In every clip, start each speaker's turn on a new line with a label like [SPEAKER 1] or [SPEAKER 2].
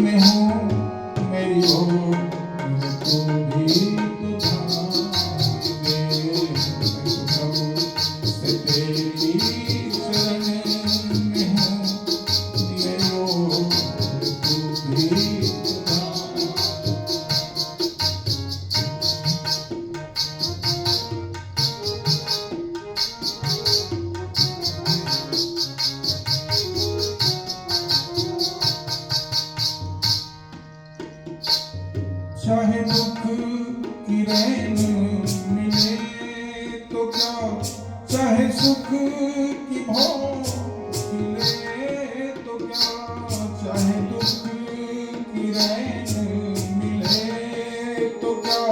[SPEAKER 1] में हूँ मेरी ओर तू भी तो ध्यान दे। मैं तो प्रभु से तेरी शरण में हूँ मेरी ओर तू भी तो ध्यान। चाहे दुख की रैन मिले तो क्या, चाहे सुख की भौं मिले तो क्या, चाहे दुख की रैन मिले तो क्या,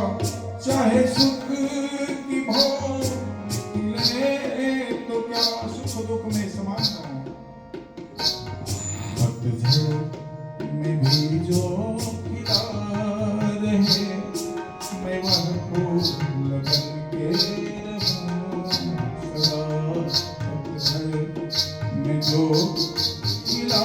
[SPEAKER 1] चाहे सुख की भौं मिले तो क्या। सुख दुख में समान है। पतझड़ में भी जो खिला रहे मैं वह फूल बन के रहूं सदा। पतझड़ में जो खिला